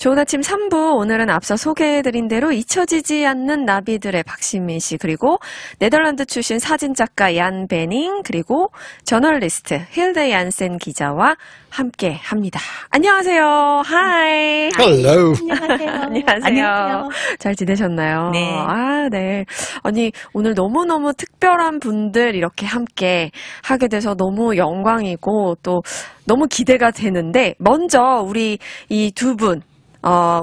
좋은 아침 3부, 오늘은 앞서 소개해드린 대로 잊혀지지 않는 나비들의 박신민 씨, 그리고 네덜란드 출신 사진작가 얀 베닝, 그리고 저널리스트 힐데 얀센 기자와 함께 합니다. 안녕하세요. 하이. Hello. 안녕하세요. 잘 지내셨나요? 네. 네. 아니, 오늘 너무너무 특별한 분들 이렇게 함께 하게 돼서 너무 영광이고 또 너무 기대가 되는데, 먼저 우리 이 두 분,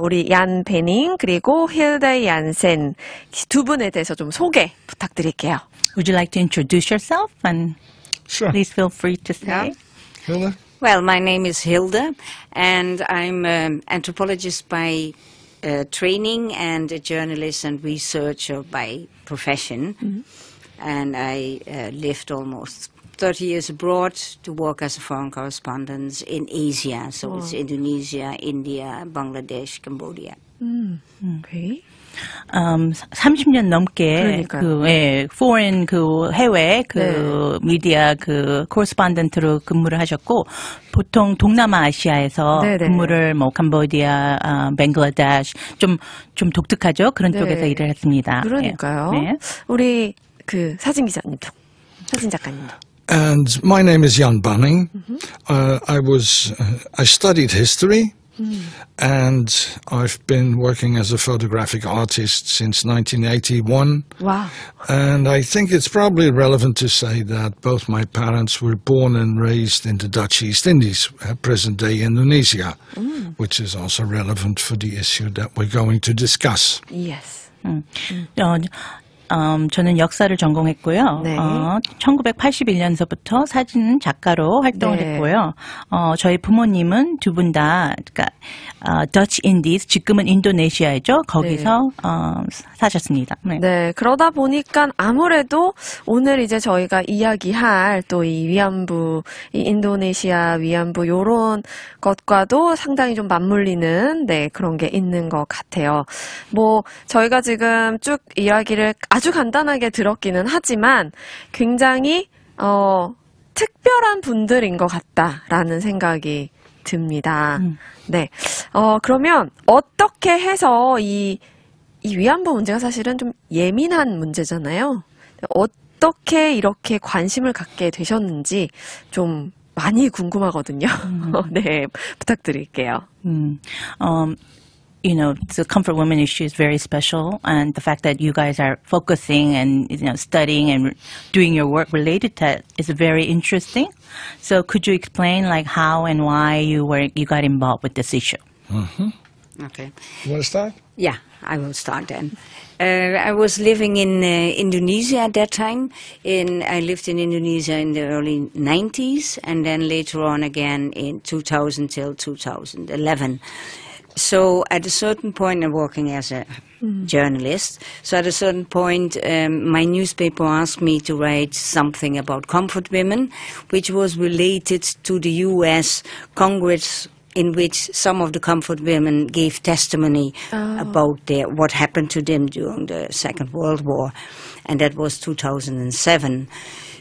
우리 얀 베닝 그리고 힐데 얀센 두 분에 대해서 좀 소개 부탁드릴게요. Would you like to introduce yourself? And Sure. please feel free to say. Yeah. Hilda? Well, my name is Hilde, and I'm an anthropologist by training and a journalist and researcher by profession. And I lived almost 30 years abroad to work as a foreign correspondent in Asia. So it's Indonesia, India, Bangladesh, Cambodia. 오케이. 30년 넘게 그러니까요. foreign 해외 네. 미디어 코레스폰던트로 근무를 하셨고, 보통 동남아시아에서 네네. 근무를 캄보디아, 벵글라데시 좀 독특하죠. 그런 네. 쪽에서 일을 했습니다. 그러니까요. 네. 우리 사진 기자님도, 사진 작가님도. And my name is Jan Banning. I studied history, and I've been working as a photographic artist since 1981. 와. And I think it's probably relevant to say that both my parents were born and raised in the Dutch East Indies, present-day Indonesia, which is also relevant for the issue that we're going to discuss. Yes. 저는 역사를 전공했고요. 네. 1981년서부터 사진 작가로 활동을 네. 했고요. 저희 부모님은 두 분 다, 그러니까 Dutch Indies, 지금은 인도네시아죠. 거기서 사셨습니다. 네. 네, 그러다 보니까 아무래도 오늘 이제 저희가 이야기할 또 이 위안부, 이 인도네시아 위안부 요런 것과도 상당히 좀 맞물리는 그런 게 있는 것 같아요. 뭐 저희가 지금 쭉 이야기를 아주 간단하게 들었기는 하지만 굉장히 특별한 분들인 것 같다라는 생각이 듭니다. 네, 그러면 어떻게 해서 이 위안부 문제가 사실은 좀 예민한 문제잖아요. 어떻게 이렇게 관심을 갖게 되셨는지 좀 많이 궁금하거든요. 네, 부탁드릴게요. You know, the comfort women issue is very special, and the fact that you guys are focusing and studying and doing your work related to it is very interesting. So, could you explain like how and why you got involved with this issue? Okay. You want to start? Yeah, I will start then. I was living in Indonesia at that time. I lived in Indonesia in the early 90s, and then later on again in 2000 till 2011. So at a certain point, I'm working as a journalist. So at a certain point, my newspaper asked me to write something about comfort women, which was related to the U.S. Congress, in which some of the comfort women gave testimony about what happened to them during the Second World War. And that was 2007.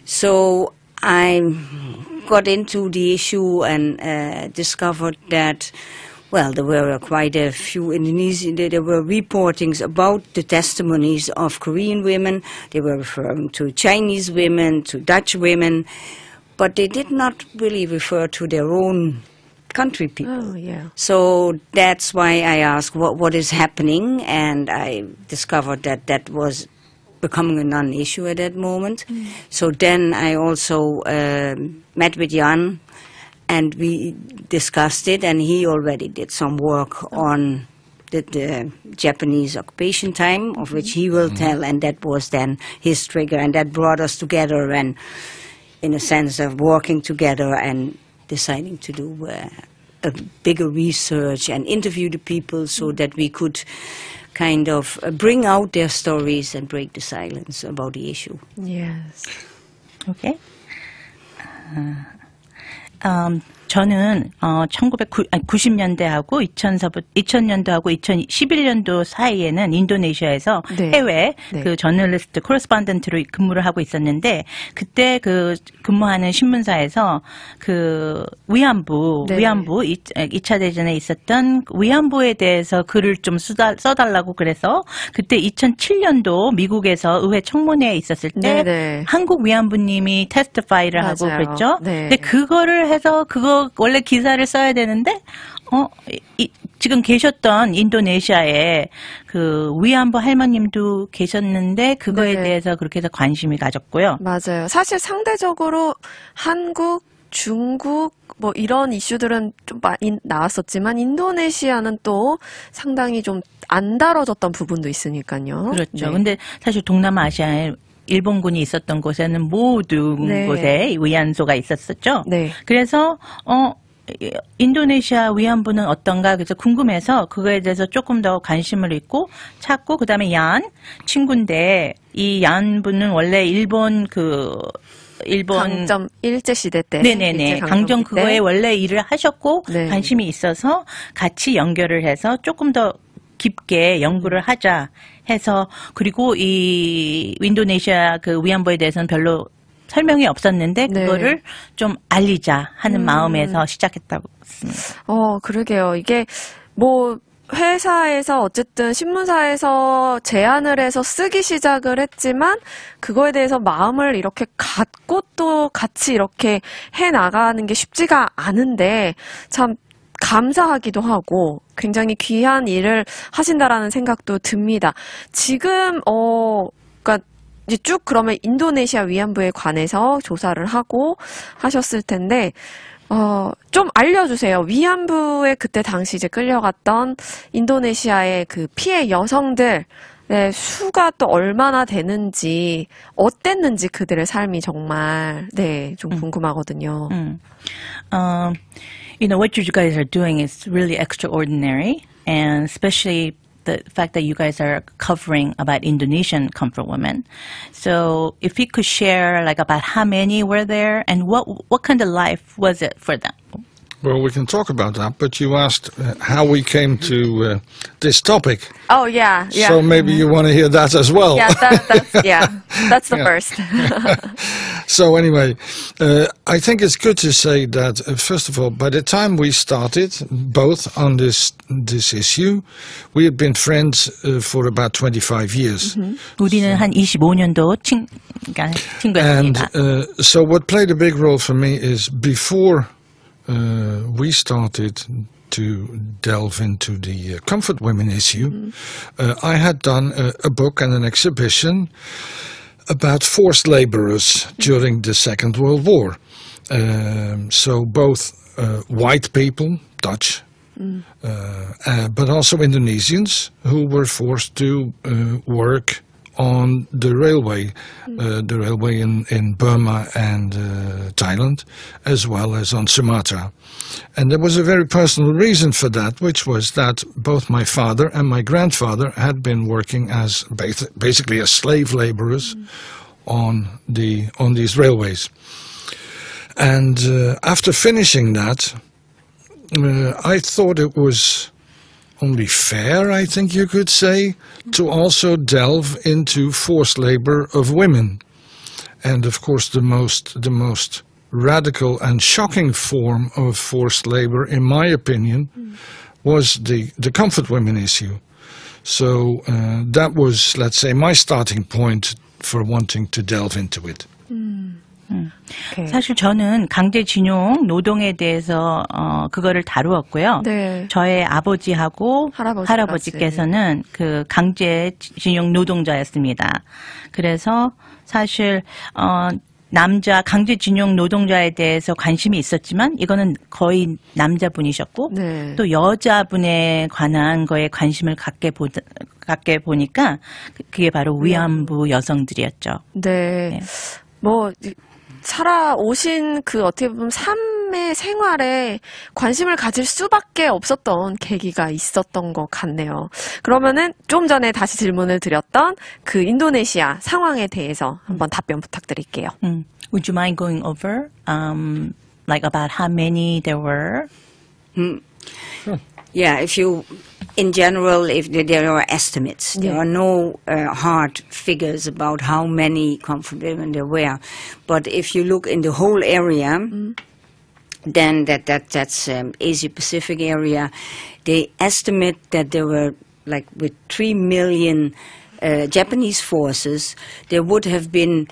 So I got into the issue and discovered that, well, there were quite a few Indonesian, there were reportings about the testimonies of Korean women. They were referring to Chinese women, to Dutch women, but they did not really refer to their own country people. Oh, yeah. So that's why I asked what is happening, and I discovered that was becoming a non-issue at that moment. So then I also met with Jan, and we discussed it, and he already did some work on the Japanese occupation time, of which he will tell, and that was then his trigger, and that brought us together, and in a sense of working together and deciding to do a bigger research and interview the people so that we could kind of bring out their stories and break the silence about the issue. Yes. Okay. 저는 1990년대하고 2000년도하고 2011년도 사이에는 인도네시아에서 네. 해외 네. 그 저널리스트 코레스폰던트로 근무를 하고 있었는데 그때 그 근무하는 신문사에서 그 위안부 네. 2차 대전에 있었던 위안부에 대해서 글을 좀 써달라고 그래서 그때 2007년도 미국에서 의회 청문회에 있었을 때 네네. 한국 위안부님이 테스티파이를 하고 맞아요. 그랬죠. 네. 근데 그거를 해서 그거 원래 기사를 써야 되는데 지금 계셨던 인도네시아에 그 위안부 할머님도 계셨는데 그거에 네. 대해서 그렇게 해서 관심이 가졌고요. 맞아요. 사실 상대적으로 한국, 중국 뭐 이런 이슈들은 좀 많이 나왔었지만 인도네시아는 또 상당히 좀 안 다뤄졌던 부분도 있으니까요. 그렇죠. 네. 근데 사실 동남아시아에 일본군이 있었던 곳에는 모든 네. 곳에 위안소가 있었었죠. 네. 그래서 인도네시아 위안부는 어떤가 그래서 궁금해서 그거에 대해서 조금 더 관심을 있고 찾고 그다음에 친구인데 이 얀분은 원래 일본 강점 일제시대 때. 네네네. 일제 강정 강점기 때. 그거에 원래 일을 하셨고 네. 관심이 있어서 같이 연결을 해서 조금 더 깊게 연구를 하자 해서 그리고 이 인도네시아 그 위안부에 대해서는 별로 설명이 없었는데 네. 그거를 좀 알리자 하는 마음에서 시작했다고 했습니다. 그러게요. 이게 뭐 회사에서 어쨌든 신문사에서 제안을 해서 쓰기 시작을 했지만 그거에 대해서 마음을 이렇게 갖고 또 같이 이렇게 해 나가는 게 쉽지가 않은데 참 감사하기도 하고 굉장히 귀한 일을 하신다라는 생각도 듭니다. 지금 그러니까 이제 쭉 그러면 인도네시아 위안부에 관해서 조사를 하고 하셨을 텐데 좀 알려주세요. 위안부에 그때 당시 이제 끌려갔던 인도네시아의 그 피해 여성들의 수가 또 얼마나 되는지, 어땠는지 그들의 삶이 정말, 좀 궁금하거든요. What you guys are doing is really extraordinary, and especially the fact that you guys are covering about Indonesian comfort women. So if you could share like about how many were there and what kind of life was it for them? Well, we can talk about that, but you asked how we came to this topic. Oh, yeah. So maybe you want to hear that as well. That's the first. So anyway, I think it's good to say that, first of all, by the time we started, both on this issue, we had been friends for about 25 years. 우리는 한 25년도 And 친구였습니다. so what played a big role for me is before we started to delve into the comfort women issue, I had done a book and an exhibition about forced laborers during the Second World War. So both white people, Dutch, but also Indonesians who were forced to work on the railway in Burma and Thailand, as well as on Sumatra. And there was a very personal reason for that, which was that both my father and my grandfather had been working as basically as slave laborers on these railways. And after finishing that, I thought it was only fair, I think you could say, to also delve into forced labor of women. And of course the most radical and shocking form of forced labor, in my opinion, was the comfort women issue. So that was, let's say, my starting point for wanting to delve into it. Okay. 사실 저는 강제징용 노동에 대해서 그거를 다루었고요. 네. 저의 아버지하고 할아버지께서는 그 강제징용 노동자였습니다. 그래서 사실 남자 강제징용 노동자에 대해서 관심이 있었지만 이거는 거의 남자분이셨고 네. 또 여자분에 관한 거에 관심을 갖게 보니까 그게 바로 위안부 여성들이었죠. 네. 뭐 살아오신 그 어떻게 보면 삶의 생활에 관심을 가질 수밖에 없었던 계기가 있었던 것 같네요. 그러면은 좀 전에 다시 질문을 드렸던 그 인도네시아 상황에 대해서 한번 답변 부탁드릴게요. Would you mind going over like about how many there were? Yeah, in general, if there are estimates, there are no hard figures about how many comfort women there were. But if you look in the whole area, then that's Asia Pacific area, they estimate that there were like with 3 million Japanese forces, there would have been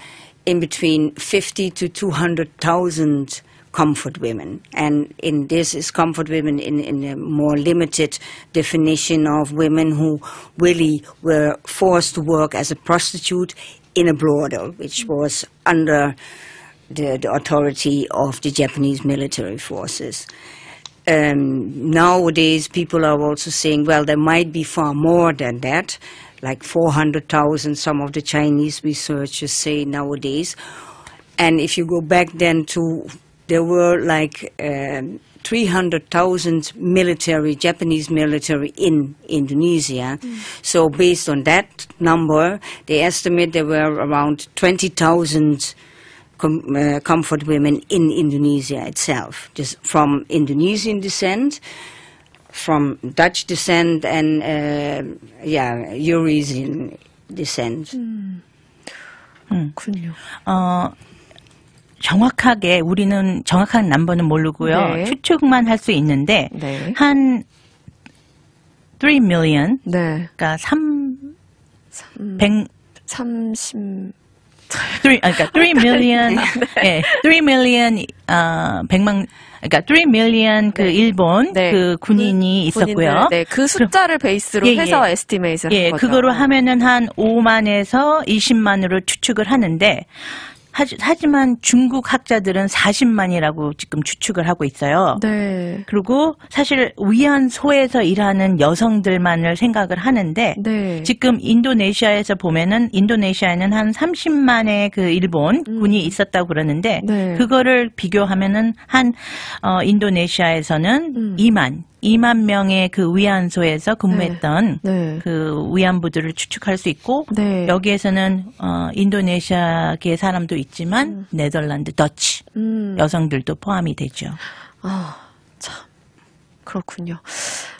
in between 50 to 200,000 comfort women. And in this is comfort women in a more limited definition of women who really were forced to work as a prostitute in a brothel, which was under the authority of the Japanese military forces. Nowadays, people are also saying, well, there might be far more than that, like 400,000, some of the Chinese researchers say nowadays. And if you go back then to, there were like 300,000 Japanese military in Indonesia. So based on that number, they estimate there were around 20,000 comfort women in Indonesia itself, just from Indonesian descent, from Dutch descent, and Eurasian descent. 그렇군요. 정확하게 우리는 정확한 넘버는 모르고요. 네. 추측만 할 수 있는데 네. 한 3 million, 네. 그러니까 30 그러니까 3 million, 예, 3 million, 100만, 그러니까 3 million 그 일본 네. 그 군인이 있었고요. 네, 그 숫자를 베이스로 해서 에스티메이트를 한 거죠. 그거로 하면은 한 5만에서 20만으로 추측을 하는데, 하지만 중국 학자들은 40만이라고 지금 추측을 하고 있어요. 네. 그리고 사실 위안소에서 일하는 여성들만을 생각을 하는데 네. 지금 인도네시아에서 보면은 인도네시아에는 한 30만의 그 일본 군이 있었다고 그러는데 네. 그거를 비교하면은 한 인도네시아에서는 2만 명의 그 위안소에서 근무했던 네. 그 위안부들을 추측할 수 있고 네. 여기에서는 인도네시아계 사람도 있지만 네덜란드, 더치 여성들도 포함이 되죠. 참 그렇군요.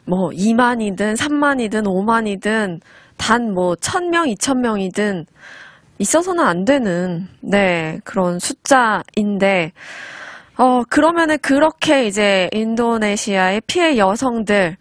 뭐 2만이든 3만이든 5만이든 단 뭐 1,000명, 2,000명이든 있어서는 안 되는 그런 숫자인데 그러면은 그렇게 이제 인도네시아의 피해 여성들이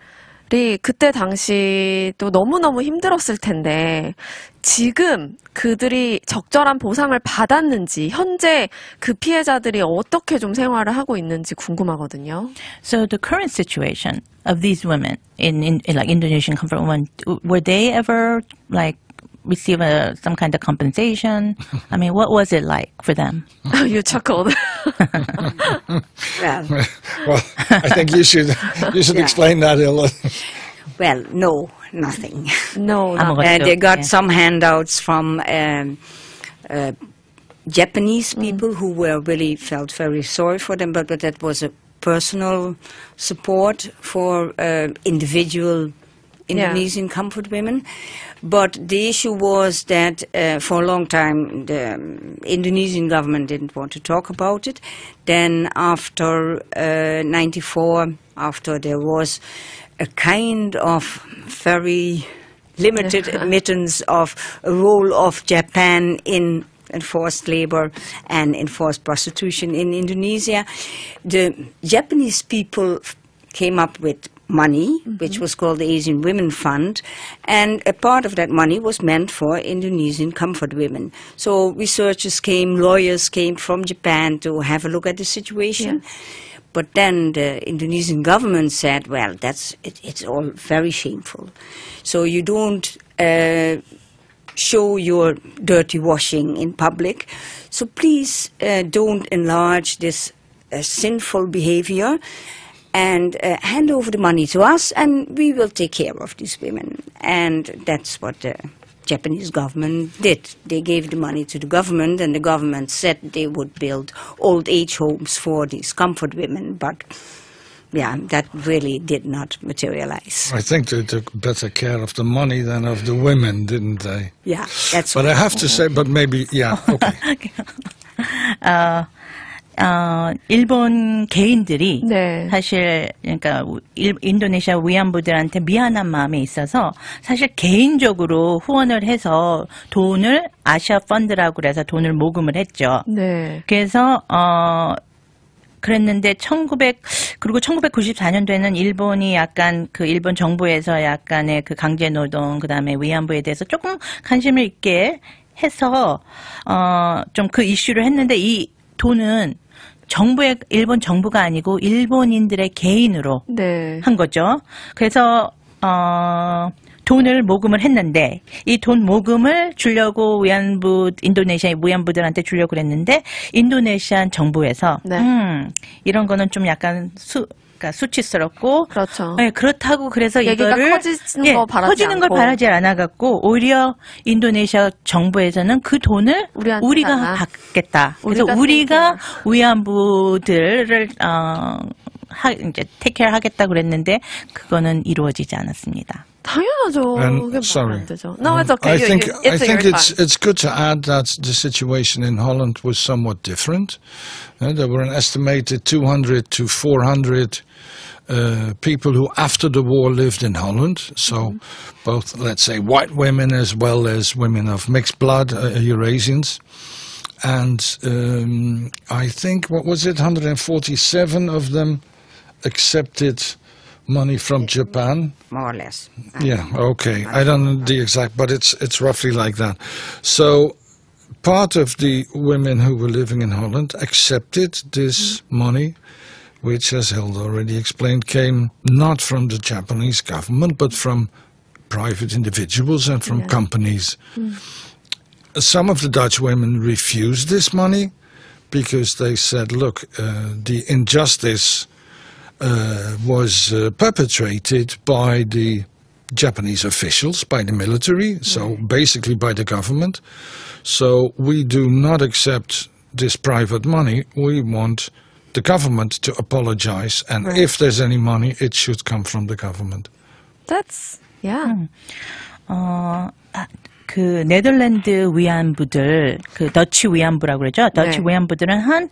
그때 당시 또 너무너무 힘들었을 텐데 지금 그들이 적절한 보상을 받았는지 현재 그 피해자들이 어떻게 좀 생활을 하고 있는지 궁금하거든요. So the current situation of these women in like Indonesian comfort women, were they ever like receive some kind of compensation? I mean, what was it like for them? You chuckled. Well, I think you should explain that, Illa. well, no, nothing. No, They got some handouts from Japanese people who really felt very sorry for them, but that was a personal support for individual Indonesian comfort women. But the issue was that for a long time the Indonesian government didn't want to talk about it. Then after 94, after there was a kind of very limited admittance of a role of Japan in enforced labor and enforced prostitution in Indonesia, the Japanese people came up with money, which was called the Asian Women Fund, and a part of that money was meant for Indonesian comfort women. So researchers came, lawyers came from Japan to have a look at the situation. But then the Indonesian government said, well, it's all very shameful. So you don't show your dirty washing in public. So please don't enlarge this sinful behavior and hand over the money to us, and we will take care of these women. And that's what the Japanese government did. They gave the money to the government, and the government said they would build old age homes for these comfort women. But yeah, that really did not materialize. I think they took better care of the money than of the women, didn't they? Yeah, that's But I have to say, but maybe, yeah, okay. 일본 개인들이 네. 사실 그러니까 인도네시아 위안부들한테 미안한 마음에 있어서 사실 개인적으로 후원을 해서 돈을 아시아 펀드라고 그래서 돈을 모금을 했죠. 네. 그래서 그랬는데 그리고 1994년도에는 일본이 약간 그 일본 정부에서 약간의 그 강제 노동 그다음에 위안부에 대해서 조금 관심을 있게 해서 좀 그 이슈를 했는데 이 돈은 일본 정부가 아니고 일본인들의 개인으로 네. 한 거죠. 그래서 돈을 모금을 했는데 이 돈 모금을 주려고 인도네시아 위안부들한테 주려고 그랬는데 인도네시안 정부에서 네. 이런 거는 좀 약간 그러니까 수치스럽고 그렇죠. 네, 그렇다고 그래서 얘기가 이거를 커지는 거 바라지 커지는 걸 않고. 바라지 않아 갖고 오히려 인도네시아 정부에서는 그 돈을 우리한테 우리가 달라. 받겠다. 그래서 우리가 위안부들을 이제 테이크케어 하겠다 그랬는데 그거는 이루어지지 않았습니다. 당연하죠. And 그게 sorry. 안 되죠. No, it's okay. I think your it's good to add that the situation in Holland was somewhat different. There were an estimated 200 to 400 people who, after the war, lived in Holland. So both, let's say, white women as well as women of mixed blood, Eurasians. And I think, what was it, 147 of them accepted money from Japan. More or less. Yeah, okay. I don't know the exact, but it's roughly like that. So part of the women who were living in Holland accepted this money, which, as Hilda already explained, came not from the Japanese government, but from private individuals and from companies. Some of the Dutch women refused this money because they said, look, the injustice was perpetrated by the Japanese officials, by the military, so basically by the government. So we do not accept this private money. We want the government to apologize, and if there's any money, it should come from the government. That's, yeah. 그 네덜란드 위안부들, 그 더치 위안부라고 그러죠. 더치 네. 위안부들은 한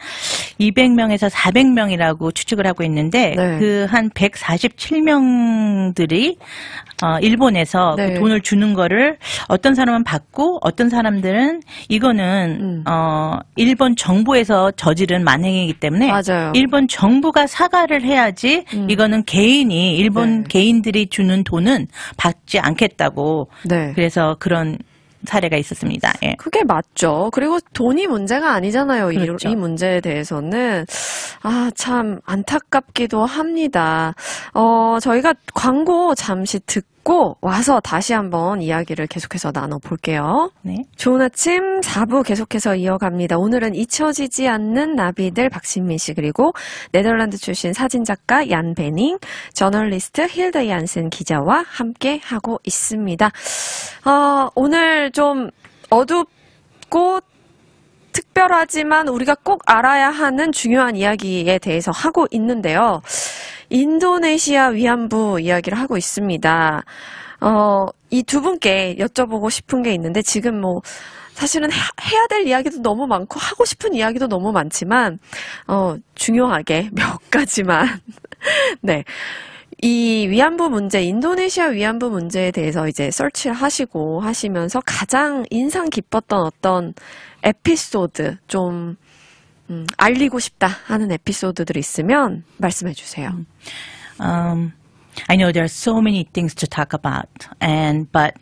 200명에서 400명이라고 추측을 하고 있는데 네. 그 한 147명들이 일본에서 네. 그 돈을 주는 거를 어떤 사람은 받고 어떤 사람들은 이거는 일본 정부에서 저지른 만행이기 때문에 맞아요. 일본 정부가 사과를 해야지 이거는 개인이 일본 개인들이 주는 돈은 받지 않겠다고 네. 그래서 그런 사례가 있었습니다. 예. 그게 맞죠. 그리고 돈이 문제가 아니잖아요. 그렇죠. 이 문제에 대해서는. 참 안타깝기도 합니다. 저희가 광고 잠시 듣고 와서 다시 한번 이야기를 계속해서 나눠볼게요. 네. 좋은 아침 4부 계속해서 이어갑니다. 오늘은 잊혀지지 않는 나비들 박신민 씨 그리고 네덜란드 출신 사진작가 얀 베닝, 저널리스트 힐드 얀슨 기자와 함께 하고 있습니다. 오늘 좀 어둡고 특별하지만 우리가 꼭 알아야 하는 중요한 이야기에 대해서 하고 있는데요. 인도네시아 위안부 이야기를 하고 있습니다. 이 두 분께 여쭤보고 싶은 게 있는데 지금 사실은 해야 될 이야기도 너무 많고 하고 싶은 이야기도 너무 많지만 중요하게 몇 가지만 네. 이 위안부 문제, 인도네시아 위안부 문제에 대해서 이제 서치를 하시고 하시면서 가장 인상 깊었던 어떤 에피소드 좀 알리고 싶다 하는 에피소드들이 있으면 말씀해 주세요. I know there are so many things to talk about, but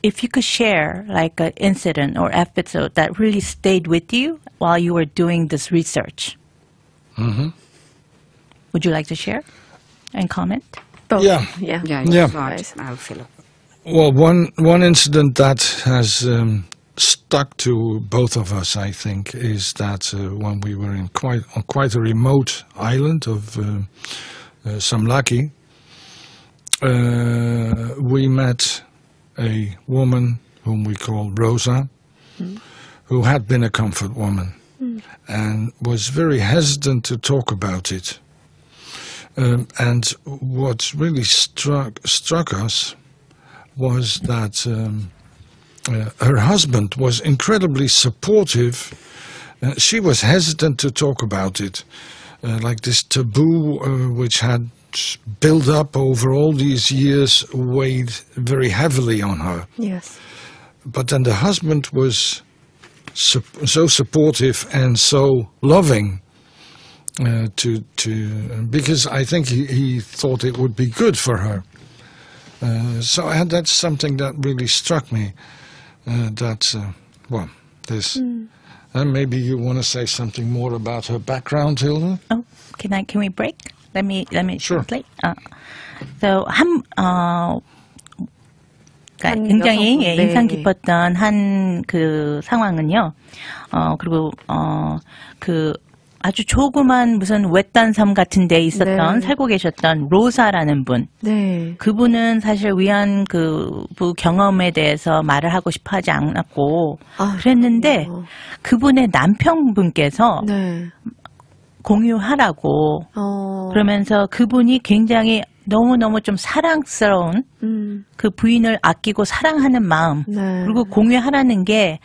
if you could share like an incident or episode that really stayed with you while you were doing this research, would you like to share and comment? Both. Yeah. Yeah. Yeah. I'll fill up. Well, one incident that has stuck to both of us, I think, is that when we were on quite a remote island of Samlaki, we met a woman whom we call Rosa, who had been a comfort woman and was very hesitant to talk about it. And what really struck us was that her husband was incredibly supportive she was hesitant to talk about it, like this taboo which had built up over all these years weighed very heavily on her. Yes. But then the husband was so supportive and so loving because I think he thought it would be good for her. So that's something that really struck me. And maybe you want to say something more about her background, Hilda? Oh, can we break? Let me Sure. translate. So 그러니까 굉장히 여성분, 네. 인상 깊었던 한 그 상황은요. 그리고 그 아주 조그만 무슨 외딴 섬 같은 데 있었던 네. 살고 계셨던 로사라는 분. 네. 그분은 사실 위안부 경험에 대해서 말을 하고 싶어 하지 않았고 그랬는데 그분의 남편분께서 네. 공유하라고 그러면서 그분이 굉장히 너무너무 좀 사랑스러운 그 부인을 아끼고 사랑하는 마음 네. 그리고 공유하라는 게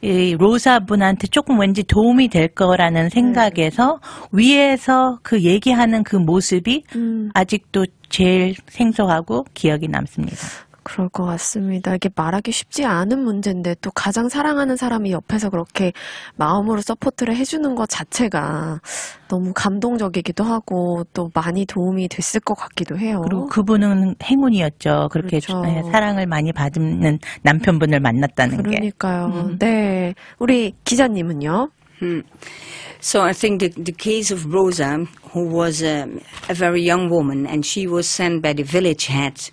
이 로사 분한테 조금 왠지 도움이 될 거라는 생각에서 위에서 그 얘기하는 그 모습이 아직도 제일 생소하고 기억이 남습니다. 그럴 것 같습니다. 이게 말하기 쉽지 않은 문제인데 또 가장 사랑하는 사람이 옆에서 그렇게 마음으로 서포트를 해주는 것 자체가 너무 감동적이기도 하고 또 많이 도움이 됐을 것 같기도 해요. 그리고 그분은 행운이었죠. 그렇게 그렇죠. 사랑을 많이 받는 남편분을 만났다는 게. 그러니까요. 네, 우리 기자님은요? So I think the case of Rosa, who was a very young woman, and she was sent by the village head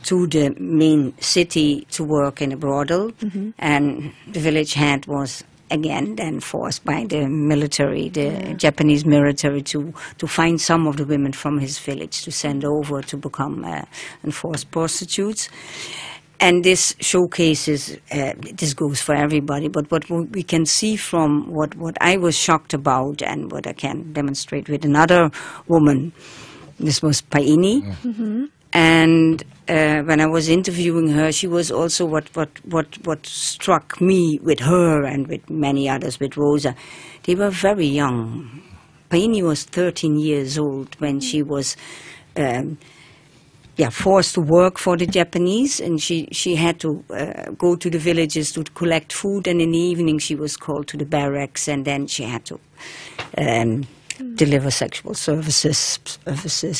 to the main city to work in a brothel, and the village head was again then forced by the military, the Japanese military, to find some of the women from his village to send over to become enforced prostitutes. And this showcases, this goes for everybody, but what we can see from what I was shocked about and what I can demonstrate with another woman, this was Paini. And when I was interviewing her, she was also what struck me with her and with many others, with Rosa. They were very young. Paini was 13 years old when she was forced to work for the Japanese, and she had to go to the villages to collect food, and in the evening she was called to the barracks, and then she had to deliver sexual services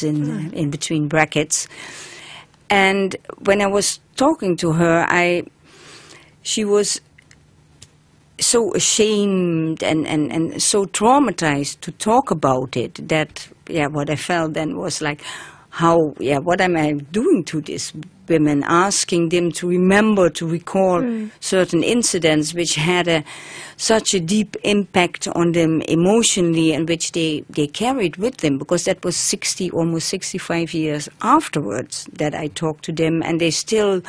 in between brackets. And when I was talking to her, she was so ashamed and so traumatized to talk about it that what I felt then was like, what am I doing to these women, asking them to remember, to recall certain incidents which had such a deep impact on them emotionally and which they carried with them, because that was almost 65 years afterwards that I talked to them, and they still,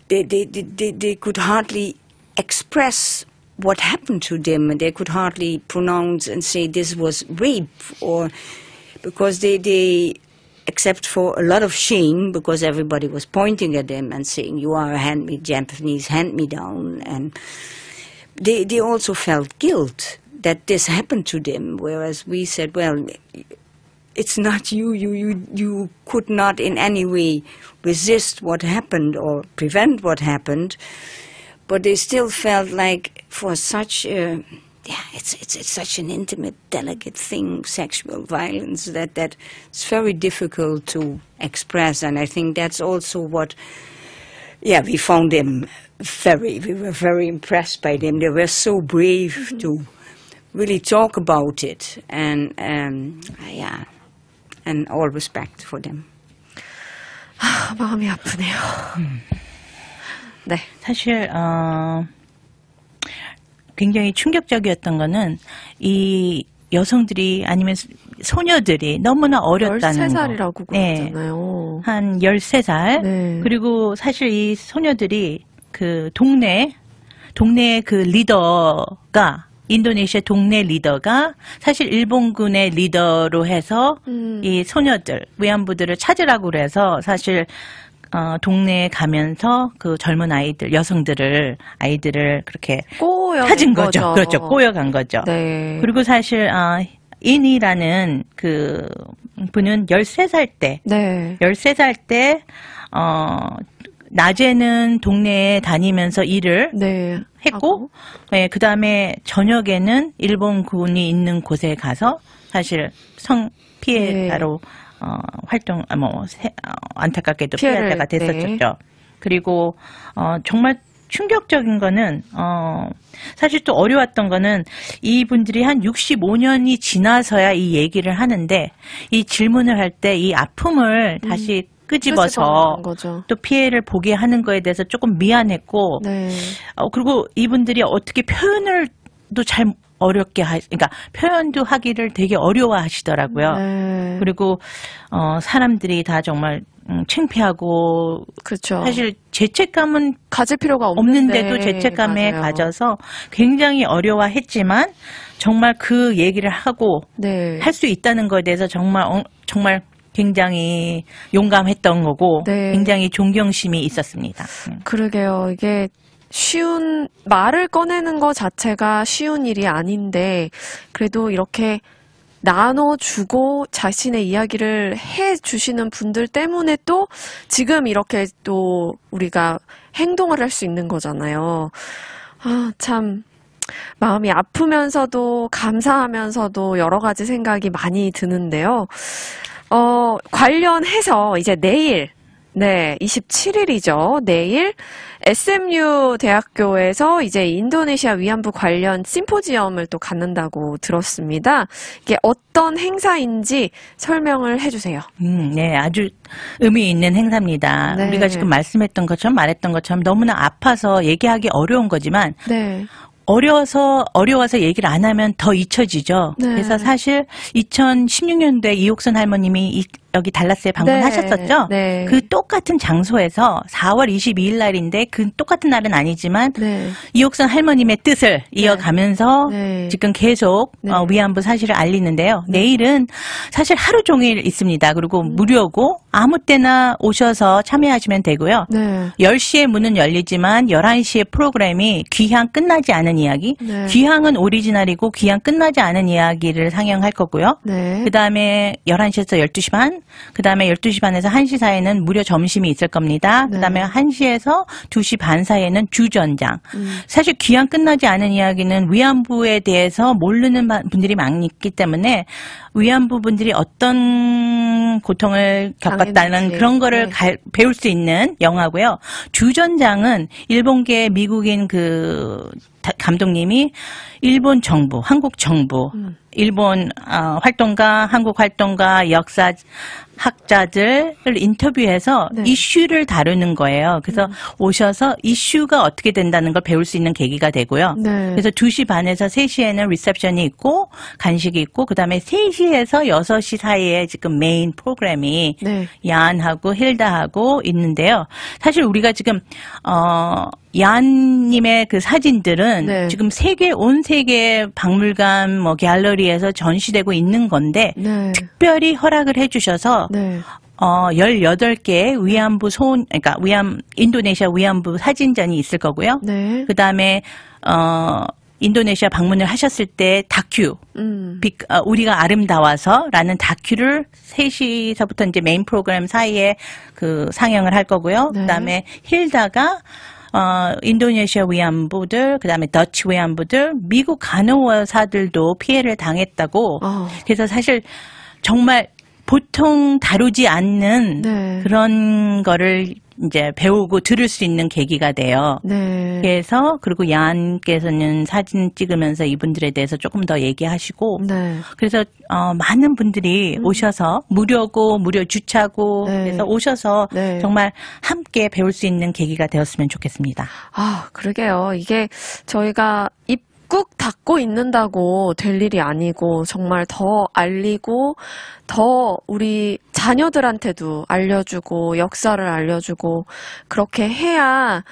they could hardly express what happened to them, and they could hardly pronounce and say this was rape, or because they except for a lot of shame, because everybody was pointing at them and saying, you are a Japanese hand-me-down. And they also felt guilt that this happened to them, whereas we said, well, it's not you. You could not in any way resist what happened or prevent what happened. But they still felt like for such it's such an intimate, delicate thing, sexual violence, that it's very difficult to express. And I think that's also what, we found them we were very impressed by them. They were so brave to really talk about it. And all respect for them. 마음이 아프네요. 네. 사실 굉장히 충격적이었던 거는 이 여성들이 아니면 소녀들이 너무나 어렸다는 13살이라고 그러잖아요. 한 13살. 네. 그리고 사실 이 소녀들이 그 동네의 그 리더가 인도네시아 동네 리더가 사실 일본군의 리더로 해서 이 소녀들, 위안부들을 찾으라고 그래서 사실 동네에 가면서 그 젊은 아이들을 그렇게 꼬여간 찾은 거죠. 그렇죠. 꼬여간 거죠. 네. 그리고 사실 인이라는 그 분은 13살 때 네. 13살 때 낮에는 동네에 다니면서 일을 네. 했고, 네, 그 다음에 저녁에는 일본군이 있는 곳에 가서 사실 성 피해자로 안타깝게도 피해자가 됐었죠. 네. 그리고 정말 충격적인 거는 사실 또 어려웠던 거는 이분들이 한 65년이 지나서야 이 얘기를 하는데 이 질문을 할 때 이 아픔을 다시 끄집어서 거죠. 또 피해를 보게 하는 거에 대해서 조금 미안했고 네. 그리고 이분들이 어떻게 표현을 또 잘 어렵게 그러니까 표현도 하기를 되게 어려워하시더라고요. 네. 그리고 사람들이 다 정말 창피하고 그렇죠. 사실 죄책감은 가질 필요가 없는데도 죄책감에 맞아요. 가져서 굉장히 어려워했지만 정말 그 얘기를 하고 네. 할 수 있다는 것에 대해서 정말 굉장히 용감했던 거고 네. 굉장히 존경심이 있었습니다. 그러게요. 이게 쉬운 말을 꺼내는 것 자체가 쉬운 일이 아닌데 그래도 이렇게 나눠주고 자신의 이야기를 해주시는 분들 때문에 또 지금 이렇게 또 우리가 행동을 할 수 있는 거잖아요. 참 마음이 아프면서도 감사하면서도 여러 가지 생각이 많이 드는데요. 관련해서 이제 내일, 네, 27일이죠. 내일 SMU 대학교에서 이제 인도네시아 위안부 관련 심포지엄을 또 갖는다고 들었습니다. 이게 어떤 행사인지 설명을 해주세요. 네, 아주 의미 있는 행사입니다. 네. 우리가 지금 말했던 것처럼 너무나 아파서 얘기하기 어려운 거지만 네. 어려워서 얘기를 안 하면 더 잊혀지죠. 네. 그래서 사실 2016년도에 이옥선 할머님이 여기 달라스에 방문하셨었죠. 네. 그 똑같은 장소에서 4월 22일 날인데 그 똑같은 날은 아니지만 네. 이옥선 할머님의 뜻을 이어가면서 네. 지금 계속 네. 위안부 사실을 알리는데요. 내일은 사실 하루 종일 있습니다. 그리고 무료고 아무 때나 오셔서 참여하시면 되고요. 네. 10시에 문은 열리지만 11시에 프로그램이 귀향 끝나지 않은 이야기. 네. 귀향은 오리지널이고 귀향 끝나지 않은 이야기를 상영할 거고요. 네. 그 다음에 11시에서 12시 반, 그 다음에 12시 반에서 1시 사이에는 무료 점심이 있을 겁니다. 네. 그 다음에 1시에서 2시 반 사이에는 주전장. 사실 귀향 끝나지 않은 이야기는 위안부에 대해서 모르는 분들이 많기 때문에 위안부 분들이 어떤 고통을 겪었다는 당했는지. 그런 거를 네. 배울 수 있는 영화고요. 주전장은 일본계 미국인 그 감독님이 일본 정부, 한국 정부, 일본 활동가, 한국 활동가, 역사 학자들을 인터뷰해서 네. 이슈를 다루는 거예요. 그래서 오셔서 이슈가 어떻게 된다는 걸 배울 수 있는 계기가 되고요. 네. 그래서 2시 반에서 3시에는 리셉션이 있고 간식이 있고 그다음에 3시에서 6시 사이에 지금 메인 프로그램이 네. 얀하고 힐다하고 있는데요. 사실 우리가 지금 얀님의 그 사진들은 네. 지금 온 세계 박물관 갤러리에서 전시되고 있는 건데 네. 특별히 허락을 해주셔서 네. 18개 위안부 그러니까 인도네시아 위안부 사진전이 있을 거고요. 네. 그 다음에 인도네시아 방문을 하셨을 때 다큐, 우리가 아름다워서라는 다큐를 3시서부터 이제 메인 프로그램 사이에 그 상영을 할 거고요. 네. 그 다음에 힐다가 인도네시아 위안부들, 그 다음에 더치 위안부들, 미국 간호사들도 피해를 당했다고. 그래서 사실 정말 보통 다루지 않는 네. 그런 거를 이제 배우고 들을 수 있는 계기가 돼요. 네. 그래서 그리고 얀께서는 사진 찍으면서 이분들에 대해서 조금 더 얘기하시고 네. 그래서 많은 분들이 오셔서 무료고 무료 주차고 네. 그래서 오셔서 네. 정말 함께 배울 수 있는 계기가 되었으면 좋겠습니다. 그러게요. 이게 저희가 입국 닫고 있는다고 될 일이 아니고 정말 더 알리고 더 우리 자녀들한테도 알려주고 역사를 알려주고 그렇게 해야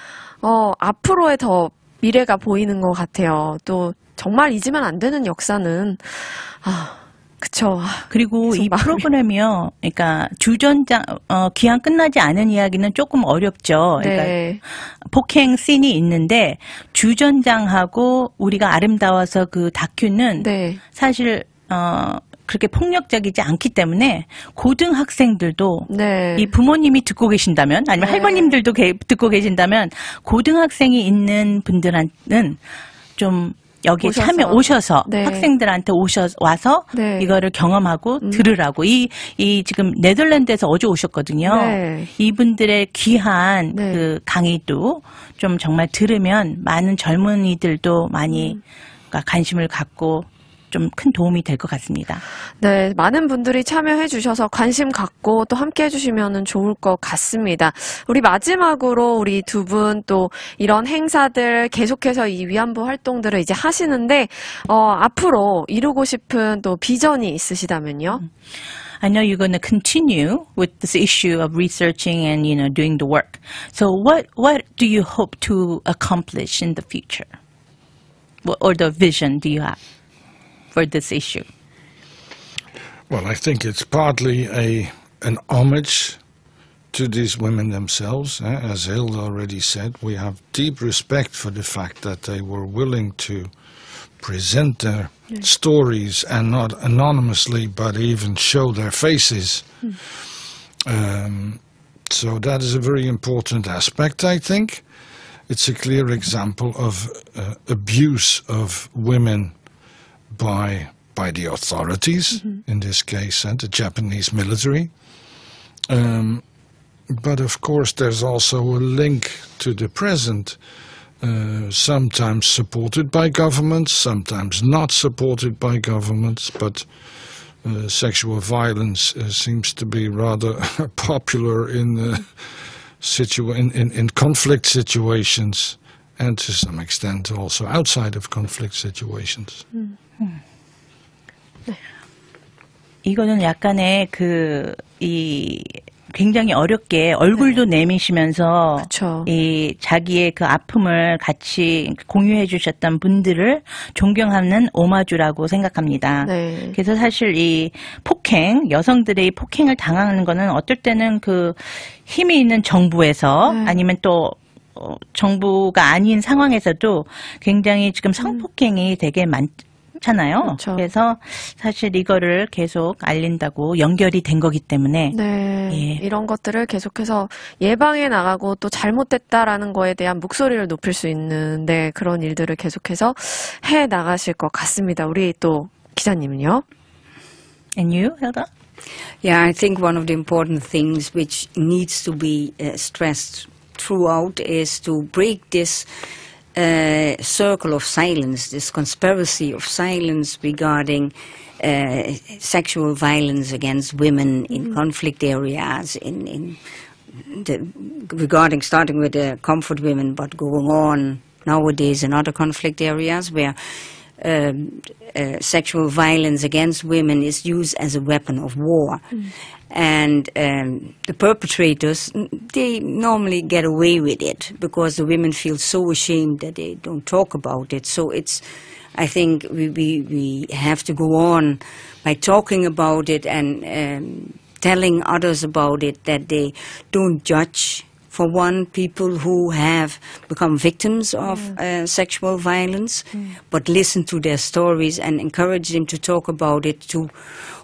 앞으로의 더 미래가 보이는 것 같아요. 또 정말 잊으면 안 되는 역사는 그쵸. 그리고 이 마음이. 프로그램이요. 그러니까 주전장 기한 끝나지 않은 이야기는 조금 어렵죠. 그러니까 네. 폭행 씬이 있는데 주전장하고 우리가 아름다워서 그 다큐는 네. 사실 그렇게 폭력적이지 않기 때문에 고등학생들도 네. 이 부모님이 듣고 계신다면 아니면 네. 할머님들도 듣고 계신다면 고등학생이 있는 분들한테는 좀 여기에 오셔서 네. 학생들한테 와서 네. 이거를 경험하고 들으라고 이 지금 네덜란드에서 어제 오셨거든요. 네. 이분들의 귀한 네. 그 강의도 좀 정말 들으면 많은 젊은이들도 많이 그러니까 관심을 갖고 좀 큰 도움이 될 것 같습니다. 네, 많은 분들이 참여해 주셔서 관심 갖고 또 함께 해주시면 좋을 것 같습니다. 우리 마지막으로 우리 두 분 또 이런 행사들 계속해서 이 위안부 활동들을 이제 하시는데 앞으로 이루고 싶은 또 비전이 있으시다면요? I know you're going to continue with this issue of researching and doing the work. So what do you hope to accomplish in the future? Or the vision do you have for this issue? Well, I think it's partly an homage to these women themselves. As Hilda already said, we have deep respect for the fact that they were willing to present their stories, and not anonymously, but even show their faces. So that is a very important aspect, I think. It's a clear example of abuse of women by the authorities, in this case, and the Japanese military. But of course, there's also a link to the present, sometimes supported by governments, sometimes not supported by governments, but sexual violence seems to be rather popular in conflict situations, and to some extent also outside of conflict situations. 이거는 약간의 굉장히 어렵게 얼굴도 내미시면서 그쵸. 이 자기의 그 아픔을 같이 공유해 주셨던 분들을 존경하는 오마주라고 생각합니다. 네. 그래서 사실 이 여성들의 폭행을 당하는 거는 어떨 때는 그 힘이 있는 정부에서 아니면 또 정부가 아닌 상황에서도 굉장히 지금 성폭행이 되게 많잖아요. 그렇죠. 그래서 사실 이거를 계속 알린다고 연결이 된 거기 때문에 네, 예. 이런 것들을 계속해서 예방해 나가고 또 잘못됐다라는 거에 대한 목소리를 높일 수 있는 그런 일들을 계속해서 해 나가실 것 같습니다. 우리 또 기자님은요? And you, Hilda? Yeah, I think one of the important things which needs to be stressed throughout is to break this circle of silence, this conspiracy of silence regarding sexual violence against women in conflict areas, regarding starting with the comfort women, but going on nowadays in other conflict areas where sexual violence against women is used as a weapon of war. And the perpetrators, they normally get away with it because the women feel so ashamed that they don't talk about it. So I think we have to go on by talking about it and telling others about it, that they don't judge, for one, people who have become victims of sexual violence, but listen to their stories and encourage them to talk about it, to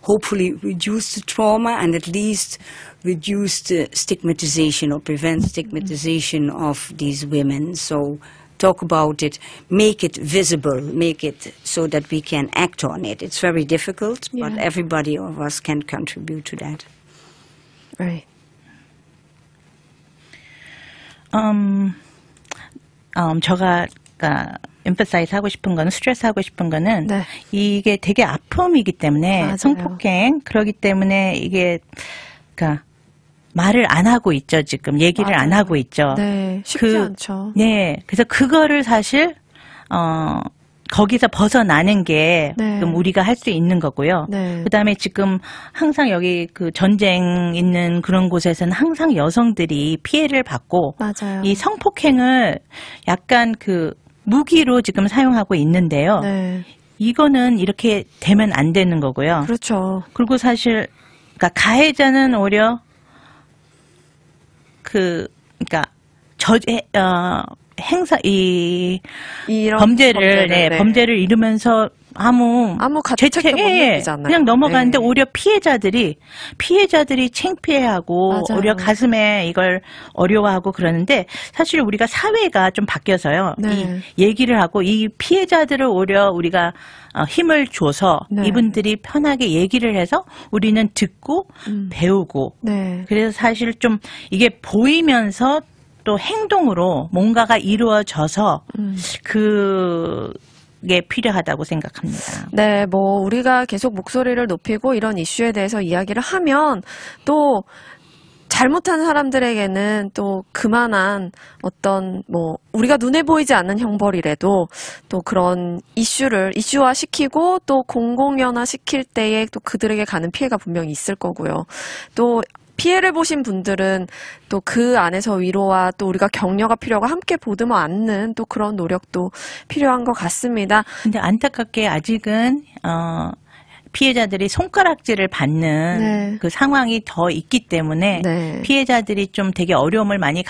hopefully reduce the trauma and at least reduce the stigmatization or prevent stigmatization of these women. So talk about it, make it visible, make it so that we can act on it. It's very difficult, but everybody of us can contribute to that. Right. 제가 emphasize 하고 싶은 거는, 스트레스 하고 싶은 거는 네. 이게 되게 아픔이기 때문에 맞아요. 성폭행 그러기 때문에 이게 그러니까 말을 안 하고 있죠. 지금 얘기를 안 하고 있죠. 네, 쉽지 않죠. 네, 그래서 그거를 사실 거기서 벗어나는 게 그럼 우리가 할 수 있는 거고요. 네. 그다음에 지금 항상 여기 그 전쟁 있는 그런 곳에서는 항상 여성들이 피해를 받고 맞아요. 이 성폭행을 약간 그 무기로 지금 사용하고 있는데요. 네. 이거는 이렇게 되면 안 되는 거고요. 그렇죠. 그리고 사실 그러니까 가해자는 오히려 그러니까 이런 범죄를 이루면서 아무 가책도 못 느끼잖아요. 그냥 넘어가는데 네. 오히려 피해자들이 창피해하고 맞아요. 오히려 가슴에 이걸 어려워하고 그러는데 사실 우리가 사회가 좀 바뀌어서요. 네. 이 얘기를 하고 이 피해자들을 오히려 우리가 힘을 줘서 네. 이분들이 편하게 얘기를 해서 우리는 듣고 배우고 네. 그래서 사실 좀 이게 보이면서 또 행동으로 뭔가가 이루어져서 그게 필요하다고 생각합니다. 네, 뭐 우리가 계속 목소리를 높이고 이런 이슈에 대해서 이야기를 하면 또 잘못한 사람들에게는 또 그만한 어떤 뭐 우리가 눈에 보이지 않는 형벌이라도 또 그런 이슈화 시키고 또 공공연화 시킬 때에 또 그들에게 가는 피해가 분명히 있을 거고요. 또 피해를 보신 분들은 또 그 안에서 위로와 또 우리가 격려가 필요하고 함께 보듬어 안는 또 그런 노력도 필요한 것 같습니다. 근데 안타깝게 아직은 피해자들이 손가락질을 받는 네. 그 상황이 더 있기 때문에 네. 피해자들이 좀 되게 어려움을 많이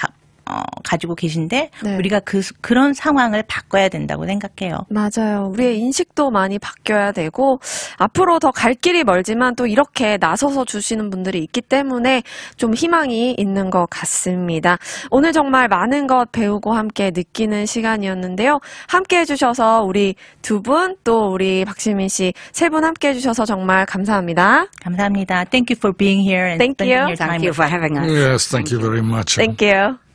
가지고 계신데 네. 우리가 그런 상황을 바꿔야 된다고 생각해요. 맞아요. 우리의 인식도 많이 바뀌어야 되고 앞으로 더 갈 길이 멀지만 또 이렇게 나서서 주시는 분들이 있기 때문에 좀 희망이 있는 것 같습니다. 오늘 정말 많은 것 배우고 함께 느끼는 시간이었는데요. 함께 해주셔서 우리 두 분 또 우리 박시민 씨 세 분 함께 해주셔서 정말 감사합니다. 감사합니다. Thank you for being here and Thank spending you. your time Thank you with for having us. Yes, thank you very much. Thank you.